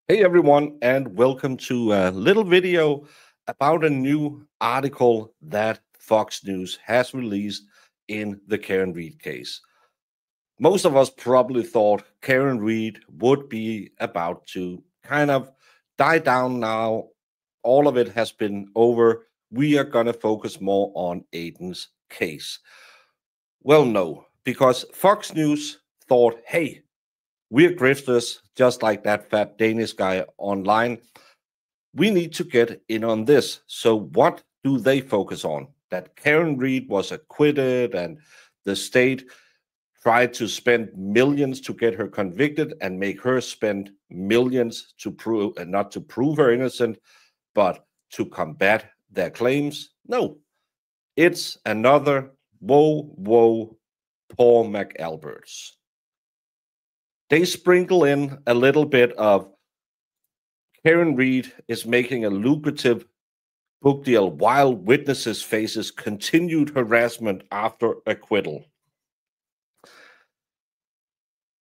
Hey everyone, and welcome to a little video about a new article that Fox News has released in the Karen Reed case. Most of us probably thought Karen Reed would be about to kind of die down now. All of it has been over. We are going to focus more on Aiden's case. Well, no, because Fox News thought, hey, we're grifters just like that fat Danish guy online. We need to get in on this. So, what do they focus on? That Karen Reed was acquitted and the state tried to spend millions to get her convicted and make her spend millions to prove, and not to prove her innocent, but to combat their claims. No, it's another whoa, poor McAlberts. They sprinkle in a little bit of Karen Reed is making a lucrative book deal while witnesses faces continued harassment after acquittal.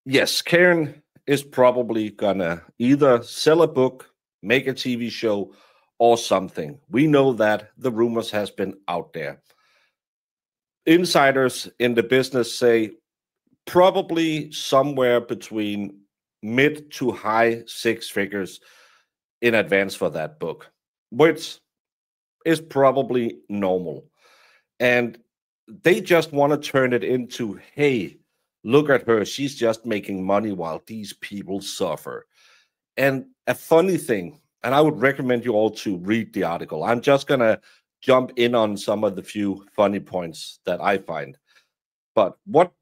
Yes, Karen is probably gonna either sell a book, make a TV show, or something. We know that the rumors has been out there. Insiders in the business say probably somewhere between mid to high six figures in advance for that book, which is probably normal. And they just want to turn it into, hey, look at her. She's just making money while these people suffer. And a funny thing, and I would recommend you all to read the article. I'm just going to jump in on some of the few funny points that I find. But what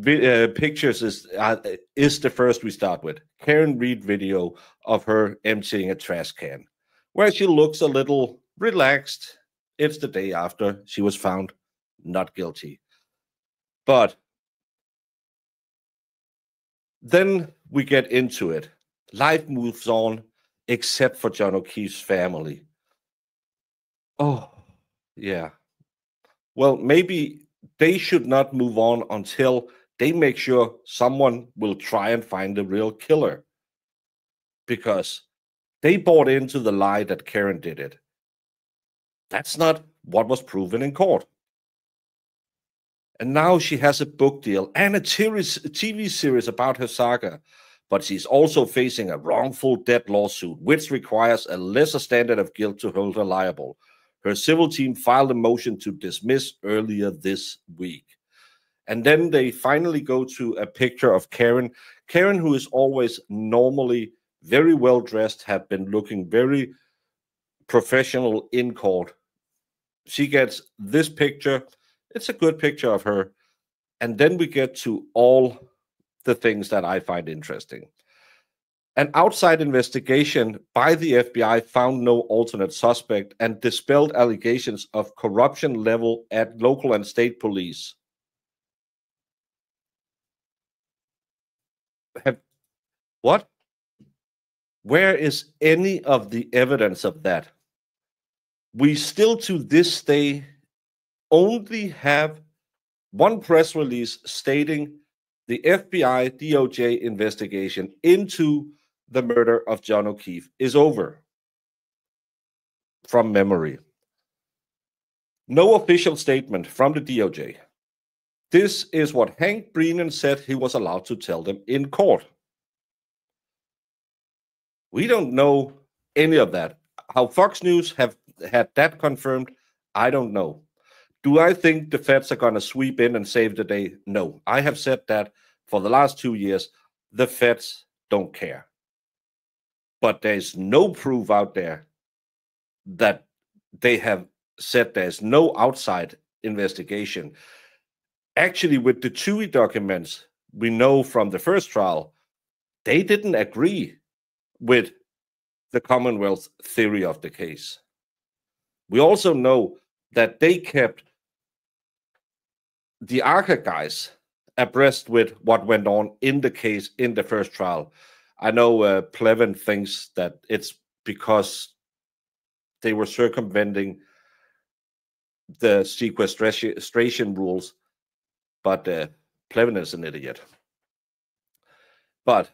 pictures is the first we start with? Karen Reed video of her emptying a trash can, where she looks a little relaxed. It's the day after she was found not guilty. But then we get into it. Life moves on, except for John O'Keefe's family. Oh, yeah. Well, maybe they should not move on until they make sure someone will try and find the real killer. Because they bought into the lie that Karen did it. That's not what was proven in court. And now she has a book deal and a TV series about her saga. But she's also facing a wrongful death lawsuit, which requires a lesser standard of guilt to hold her liable. Her civil team filed a motion to dismiss earlier this week. And then they finally go to a picture of Karen. Karen, who is always normally very well dressed, had been looking very professional in court. She gets this picture. It's a good picture of her. And then we get to all the things that I find interesting. An outside investigation by the FBI found no alternate suspect and dispelled allegations of corruption level at local and state police. What? Where is any of the evidence of that? We still to this day only have one press release stating the FBI DOJ investigation into the murder of John O'Keefe is over. From memory. No official statement from the DOJ. This is what Hank Brennan said he was allowed to tell them in court. We don't know any of that. How Fox News have had that confirmed, I don't know. Do I think the feds are going to sweep in and save the day? No. I have said that for the last 2 years. The feds don't care. But there's no proof out there that they have said there's no outside investigation. Actually, with the Chewy documents, we know from the first trial, they didn't agree with the Commonwealth's theory of the case. We also know that they kept the ARCA guys abreast with what went on in the case in the first trial. I know Plevin thinks that it's because they were circumventing the sequestration rules, but Plevin is an idiot. But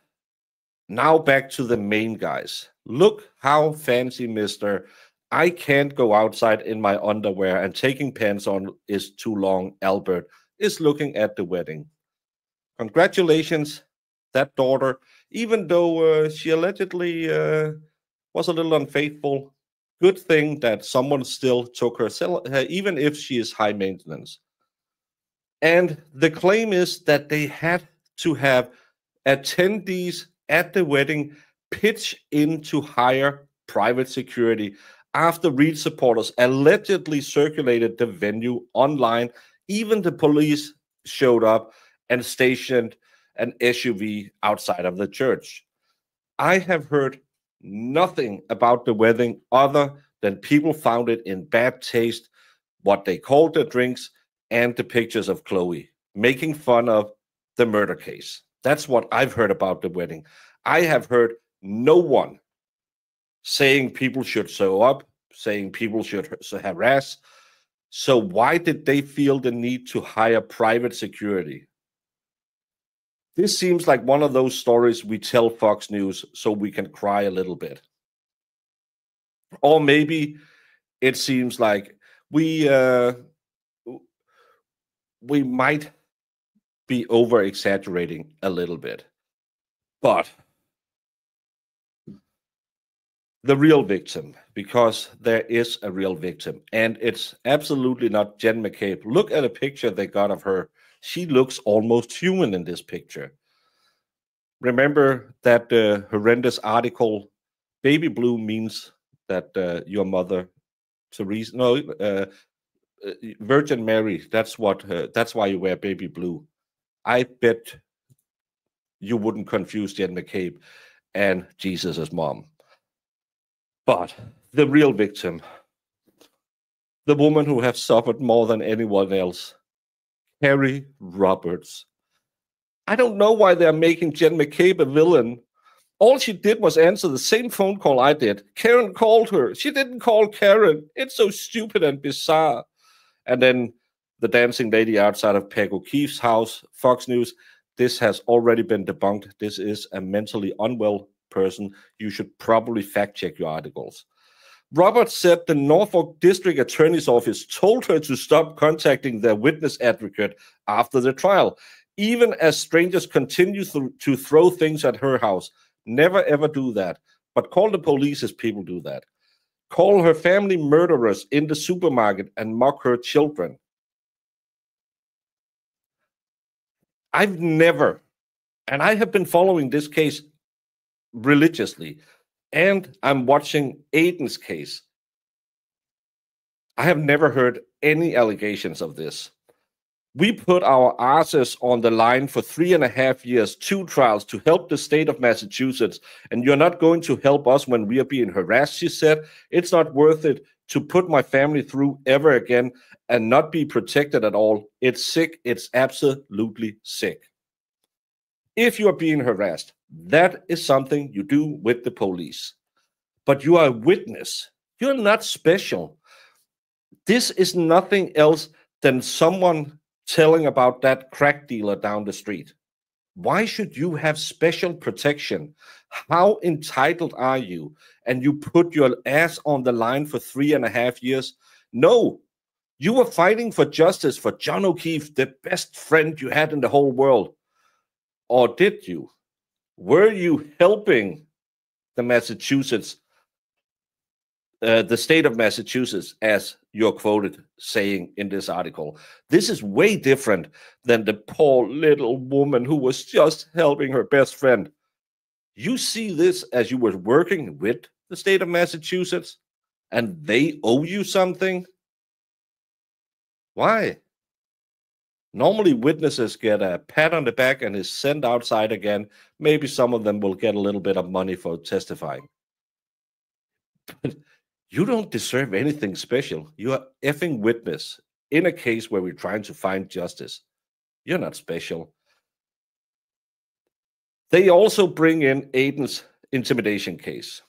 Now back to the main guys. Look how fancy Mr. I can't go outside in my underwear and taking pants on is too long. Albert is looking at the wedding. Congratulations, that daughter, even though she allegedly was a little unfaithful. Good thing that someone still took her, even if she is high maintenance. And the claim is that they had to have attendees at the wedding pitch in to hire private security after Reed supporters allegedly circulated the venue online. Even the police showed up and stationed an SUV outside of the church. I have heard nothing about the wedding other than people found it in bad taste, what they called the drinks, and the pictures of Chloe, making fun of the murder case. That's what I've heard about the wedding. I have heard no one saying people should show up, saying people should harass. So why did they feel the need to hire private security? This seems like one of those stories we tell Fox News so we can cry a little bit. Or maybe it seems like we might be over exaggerating a little bit. But the real victim, because there is a real victim, and it's absolutely not Jen McCabe. Look at a picture they got of her. She looks almost human in this picture. Remember that horrendous article, baby blue means that your mother, Teresa, no, Virgin Mary, that's why you wear baby blue. I bet you wouldn't confuse Jen McCabe and Jesus' mom. But the real victim, the woman who has suffered more than anyone else, Carrie Roberts. I don't know why they're making Jen McCabe a villain. All she did was answer the same phone call I did. Karen called her. She didn't call Karen. It's so stupid and bizarre. And then the dancing lady outside of Peg O'Keefe's house, Fox News, this has already been debunked. This is a mentally unwell person. You should probably fact check your articles. Roberts said the Norfolk District Attorney's Office told her to stop contacting their witness advocate after the trial, even as strangers continue to throw things at her house. Never ever do that. But call the police as people do that. Call her family murderers in the supermarket and mock her children. I've never, and I have been following this case religiously, and I'm watching Aiden's case. I have never heard any allegations of this. We put our asses on the line for 3.5 years, 2 trials to help the state of Massachusetts, and you're not going to help us when we are being harassed, she said. It's not worth it to put my family through ever again and not be protected at all. It's sick. It's absolutely sick. If you are being harassed, that is something you do with the police. But you are a witness. You're not special. This is nothing else than someone telling about that crack dealer down the street. Why should you have special protection? How entitled are you? And you put your ass on the line for 3.5 years? No, you were fighting for justice for John O'Keefe, the best friend you had in the whole world. Or did you? Were you helping the Massachusetts, the state of Massachusetts, as you're quoted saying in this article? This is way different than the poor little woman who was just helping her best friend. You see this as you were working with the state of Massachusetts and they owe you something? Why? Normally, witnesses get a pat on the back and is sent outside again. Maybe some of them will get a little bit of money for testifying. But you don't deserve anything special. You're an effing witness in a case where we're trying to find justice. You're not special. They also bring in Aiden's intimidation case.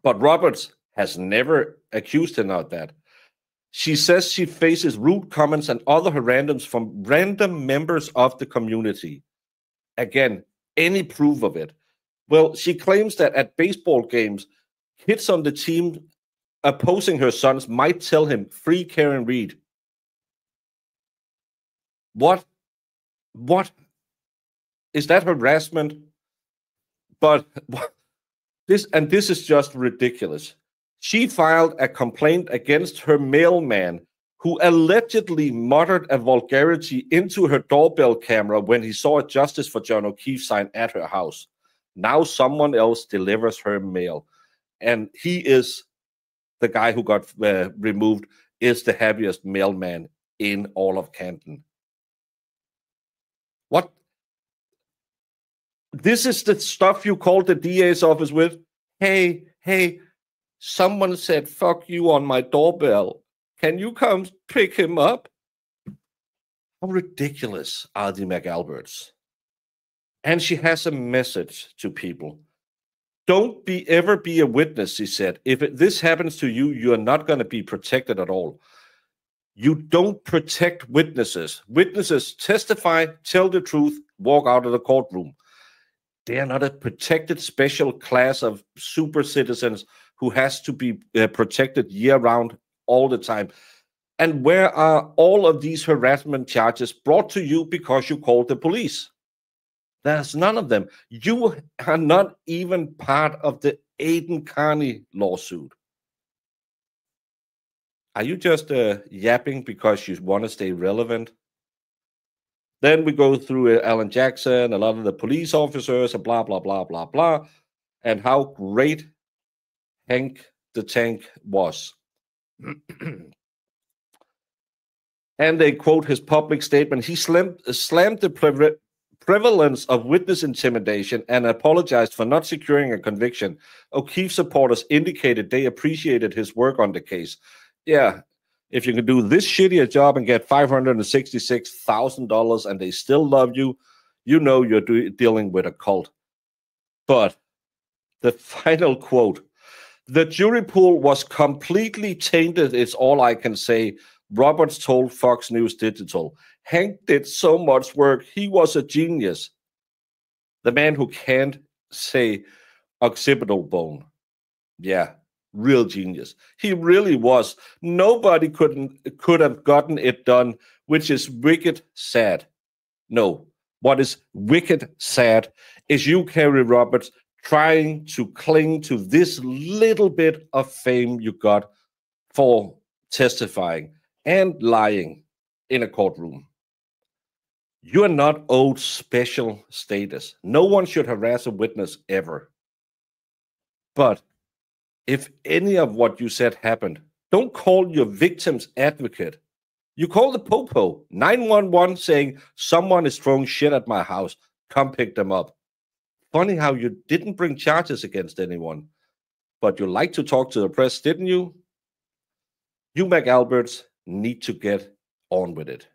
But Roberts has never accused him of that. She says she faces rude comments and other randoms from random members of the community. Again, any proof of it? Well, she claims that at baseball games, kids on the team opposing her sons might tell him, "Free Karen Reed." What? What? Is that harassment? But this is just ridiculous. She filed a complaint against her mailman who allegedly muttered a vulgarity into her doorbell camera when he saw a Justice for John O'Keefe sign at her house. Now someone else delivers her mail. And he is the guy who got removed, is the happiest mailman in all of Canton. What? This is the stuff you called the DA's office with? Hey, someone said, "Fuck you" on my doorbell. Can you come pick him up? How ridiculous are the McAlberts? And she has a message to people. Don't ever be a witness, she said. If this happens to you, you are not going to be protected at all. You don't protect witnesses. Witnesses testify, tell the truth, walk out of the courtroom. They are not a protected special class of super citizens who has to be protected year-round all the time. And where are all of these harassment charges brought to you because you called the police? There's none of them. You are not even part of the Aiden Carney lawsuit. Are you just yapping because you want to stay relevant? Then we go through Alan Jackson, a lot of the police officers, and blah, blah, blah, blah, blah, and how great Hank the Tank was. And they quote his public statement. He slammed the prevalence of witness intimidation and apologized for not securing a conviction. O'Keefe supporters indicated they appreciated his work on the case. Yeah, if you can do this shitty a job and get $566,000 and they still love you, you know you're dealing with a cult. But the final quote, "The jury pool was completely tainted, it's all I can say," Roberts told Fox News Digital. "Hank did so much work. He was a genius." The man who can't say occipital bone. Yeah, real genius. He really was. Nobody could have gotten it done, which is wicked sad. No, what is wicked sad is you, Kerry Roberts, trying to cling to this little bit of fame you got for testifying and lying in a courtroom. You are not owed special status. No one should harass a witness ever. But if any of what you said happened, don't call your victim's advocate. You call the popo, 911, saying someone is throwing shit at my house. Come pick them up. Funny how you didn't bring charges against anyone, but you like to talk to the press, didn't you? You McAlberts need to get on with it.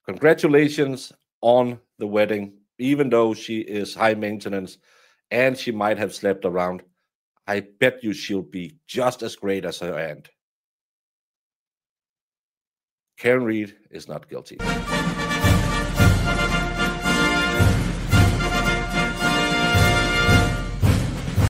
Congratulations on the wedding, even though she is high maintenance and she might have slept around. I bet you she'll be just as great as her aunt. Karen Reed is not guilty.